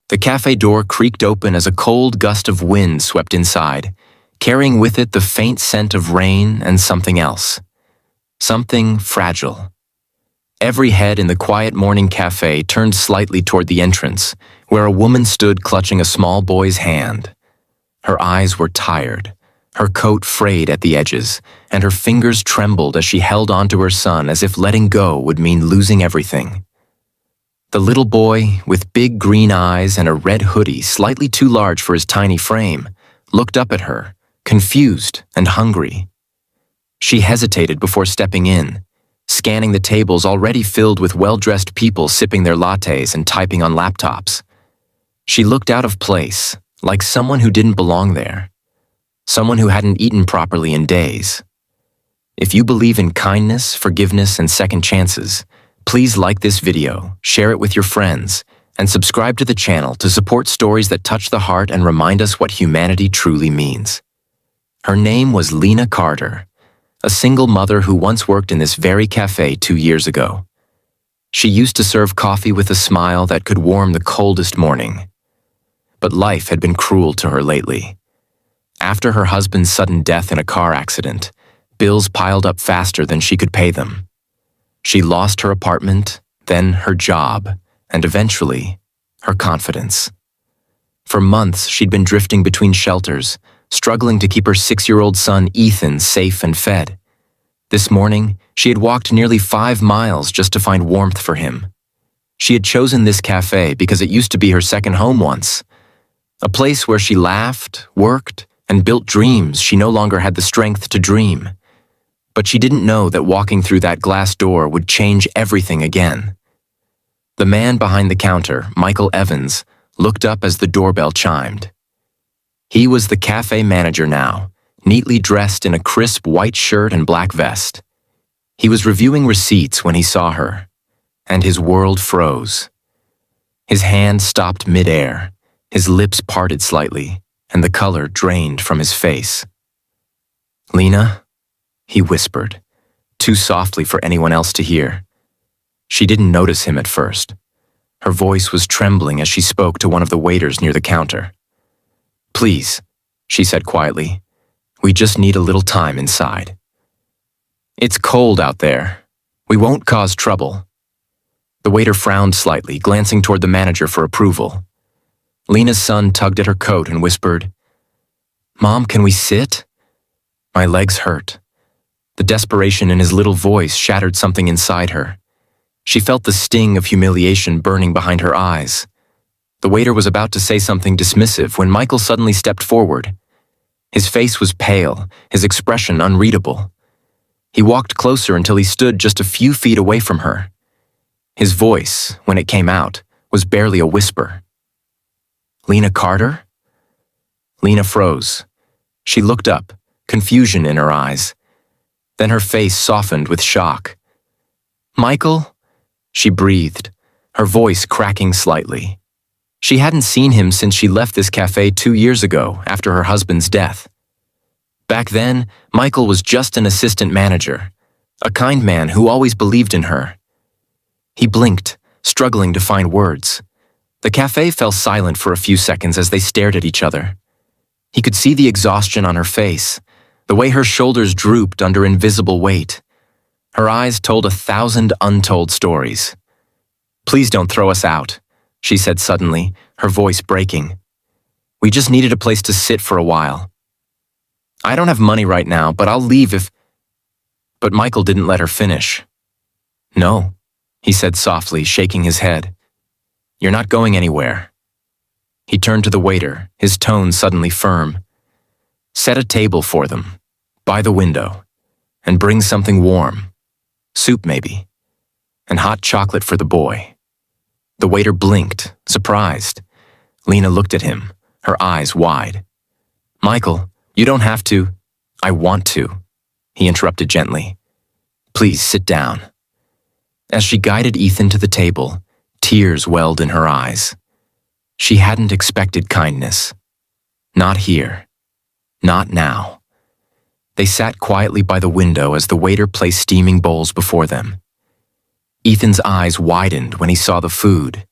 The cafe door creaked open as a cold gust of wind swept inside, carrying with it the faint scent of rain and something else. Something fragile. Every head in the quiet morning cafe turned slightly toward the entrance, where a woman stood clutching a small boy's hand. Her eyes were tired, her coat frayed at the edges, and her fingers trembled as she held onto her son as if letting go would mean losing everything. The little boy, with big green eyes and a red hoodie slightly too large for his tiny frame, looked up at her, confused and hungry. She hesitated before stepping in, scanning the tables already filled with well-dressed people sipping their lattes and typing on laptops. She looked out of place, like someone who didn't belong there, someone who hadn't eaten properly in days. If you believe in kindness, forgiveness, and second chances, please like this video, share it with your friends, and subscribe to the channel to support stories that touch the heart and remind us what humanity truly means. Her name was Lena Carter, a single mother who once worked in this very cafe 2 years ago. She used to serve coffee with a smile that could warm the coldest morning. But life had been cruel to her lately. After her husband's sudden death in a car accident, bills piled up faster than she could pay them. She lost her apartment, then her job, and eventually, her confidence. For months, she'd been drifting between shelters, struggling to keep her 6-year-old son Ethan safe and fed. This morning, she had walked nearly 5 miles just to find warmth for him. She had chosen this cafe because it used to be her second home once, a place where she laughed, worked, and built dreams she no longer had the strength to dream. But she didn't know that walking through that glass door would change everything again. The man behind the counter, Michael Evans, looked up as the doorbell chimed. He was the cafe manager now, neatly dressed in a crisp white shirt and black vest. He was reviewing receipts when he saw her, and his world froze. His hand stopped mid-air, his lips parted slightly, and the color drained from his face. "Lena?" he whispered, too softly for anyone else to hear. She didn't notice him at first. Her voice was trembling as she spoke to one of the waiters near the counter. "Please," she said quietly, "we just need a little time inside. It's cold out there. We won't cause trouble." The waiter frowned slightly, glancing toward the manager for approval. Lena's son tugged at her coat and whispered, "Mom, can we sit? My legs hurt." The desperation in his little voice shattered something inside her. She felt the sting of humiliation burning behind her eyes. The waiter was about to say something dismissive when Michael suddenly stepped forward. His face was pale, his expression unreadable. He walked closer until he stood just a few feet away from her. His voice, when it came out, was barely a whisper. "Lena Carter?" Lena froze. She looked up, confusion in her eyes. Then her face softened with shock. "Michael?" she breathed, her voice cracking slightly. She hadn't seen him since she left this cafe 2 years ago after her husband's death. Back then, Michael was just an assistant manager, a kind man who always believed in her. He blinked, struggling to find words. The cafe fell silent for a few seconds as they stared at each other. He could see the exhaustion on her face, the way her shoulders drooped under invisible weight. Her eyes told 1,000 untold stories. "Please don't throw us out," she said suddenly, her voice breaking. "We just needed a place to sit for a while. I don't have money right now, but I'll leave if—" But Michael didn't let her finish. "No," he said softly, shaking his head. "You're not going anywhere." He turned to the waiter, his tone suddenly firm. "Set a table for them, by the window, and bring something warm. Soup maybe, and hot chocolate for the boy." The waiter blinked, surprised. Lena looked at him, her eyes wide. "Michael, you don't have to." "I want to," he interrupted gently. "Please sit down." As she guided Ethan to the table, tears welled in her eyes. She hadn't expected kindness. Not here. Not now. They sat quietly by the window as the waiter placed steaming bowls before them. Ethan's eyes widened when he saw the food.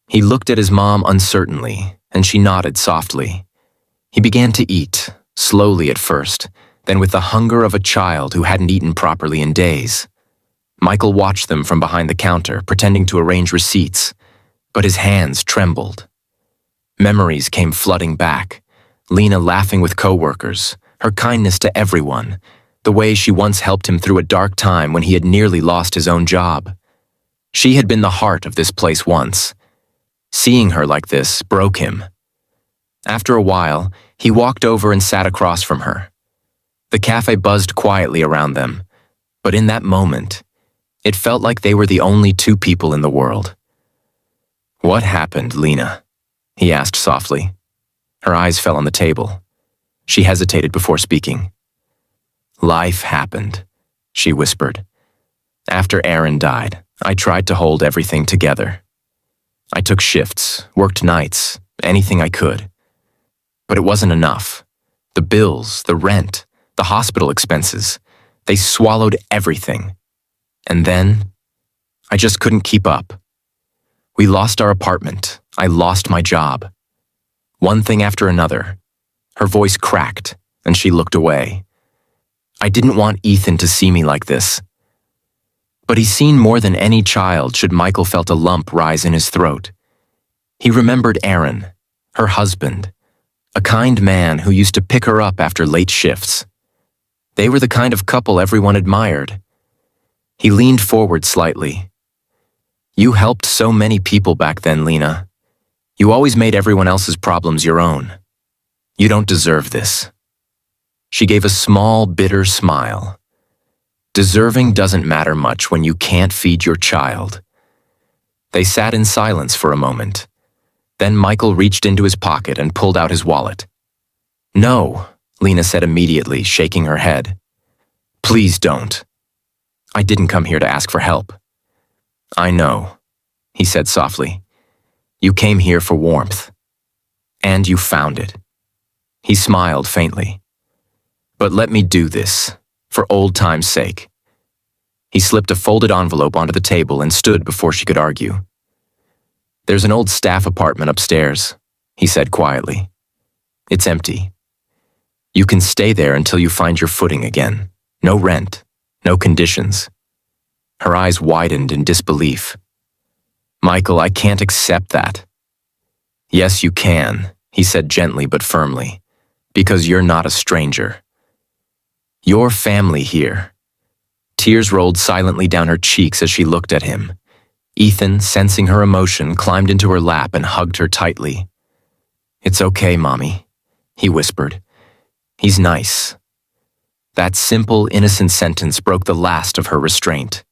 He looked at his mom uncertainly, and she nodded softly. He began to eat, slowly at first, then with the hunger of a child who hadn't eaten properly in days. Michael watched them from behind the counter, pretending to arrange receipts, but his hands trembled. Memories came flooding back. Lena laughing with coworkers, her kindness to everyone, the way she once helped him through a dark time when he had nearly lost his own job. She had been the heart of this place once. Seeing her like this broke him. After a while, he walked over and sat across from her. The cafe buzzed quietly around them, but in that moment, it felt like they were the only two people in the world. "What happened, Lena?" he asked softly. Her eyes fell on the table. She hesitated before speaking. "Life happened," she whispered. "After Aaron died, I tried to hold everything together. I took shifts, worked nights, anything I could. But it wasn't enough. The bills, the rent, the hospital expenses, they swallowed everything. And then, I just couldn't keep up. We lost our apartment. I lost my job. One thing after another. Her voice cracked, and she looked away. I didn't want Ethan to see me like this. But he's seen more than any child should Michael felt a lump rise in his throat. He remembered Aaron, her husband, a kind man who used to pick her up after late shifts. They were the kind of couple everyone admired. He leaned forward slightly. "You helped so many people back then, Lena. You always made everyone else's problems your own. You don't deserve this." She gave a small, bitter smile. Deserving doesn't matter much when you can't feed your child. They sat in silence for a moment. Then Michael reached into his pocket and pulled out his wallet. "No," Lena said immediately, shaking her head. "Please don't. I didn't come here to ask for help." "I know," he said softly. "You came here for warmth. And you found it." He smiled faintly. "But let me do this, for old time's sake." He slipped a folded envelope onto the table and stood before she could argue. "There's an old staff apartment upstairs," he said quietly. "It's empty. You can stay there until you find your footing again. No rent, no conditions." Her eyes widened in disbelief. "Michael, I can't accept that." "Yes, you can," he said gently but firmly, "because you're not a stranger. Your family here." Tears rolled silently down her cheeks as she looked at him. Ethan, sensing her emotion, climbed into her lap and hugged her tightly. "It's okay, Mommy," he whispered. "He's nice." That simple, innocent sentence broke the last of her restraint.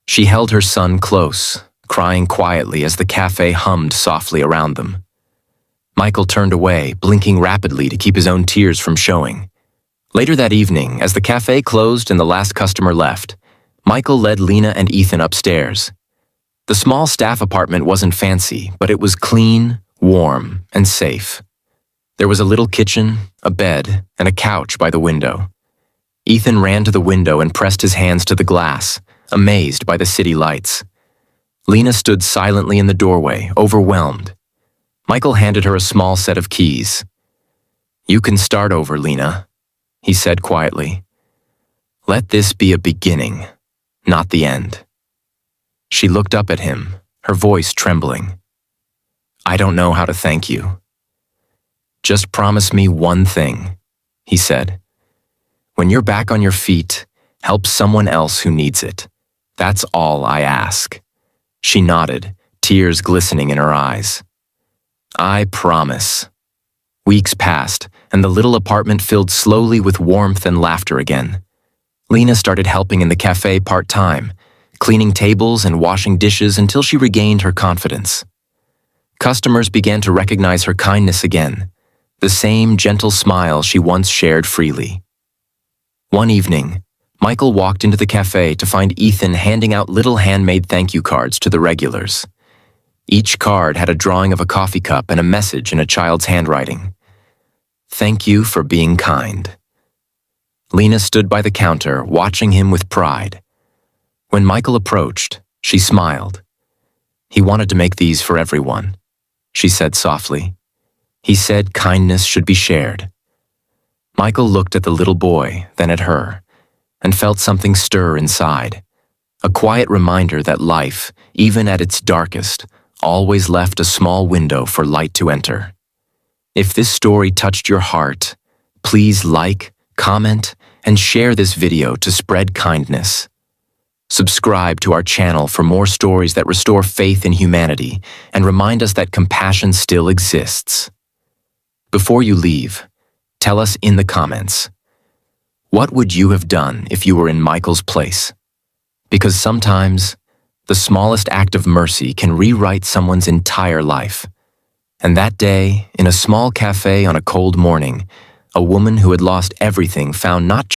She held her son close, crying quietly as the cafe hummed softly around them. Michael turned away, blinking rapidly to keep his own tears from showing. Later that evening, as the cafe closed and the last customer left, Michael led Lena and Ethan upstairs. The small staff apartment wasn't fancy, but it was clean, warm, and safe. There was a little kitchen, a bed, and a couch by the window. Ethan ran to the window and pressed his hands to the glass, amazed by the city lights. Lena stood silently in the doorway, overwhelmed. Michael handed her a small set of keys. "You can start over, Lena," he said quietly. "Let this be a beginning, not the end." She looked up at him, her voice trembling. "I don't know how to thank you." "Just promise me one thing," he said. "When you're back on your feet, help someone else who needs it. That's all I ask." She nodded, tears glistening in her eyes. "I promise." Weeks passed, and the little apartment filled slowly with warmth and laughter again. Lena started helping in the cafe part-time, cleaning tables and washing dishes until she regained her confidence. Customers began to recognize her kindness again, the same gentle smile she once shared freely. One evening, Michael walked into the cafe to find Ethan handing out little handmade thank you cards to the regulars. Each card had a drawing of a coffee cup and a message in a child's handwriting. "Thank you for being kind." Lena stood by the counter, watching him with pride. When Michael approached, she smiled. He wanted to make these for everyone, she said softly. He said kindness should be shared. Michael looked at the little boy, then at her, and felt something stir inside. A quiet reminder that life, even at its darkest, always left a small window for light to enter. If this story touched your heart, please like, comment, and share this video to spread kindness. Subscribe to our channel for more stories that restore faith in humanity and remind us that compassion still exists. Before you leave, tell us in the comments, what would you have done if you were in Michael's place? Because sometimes, the smallest act of mercy can rewrite someone's entire life. And that day, in a small cafe on a cold morning, a woman who had lost everything found not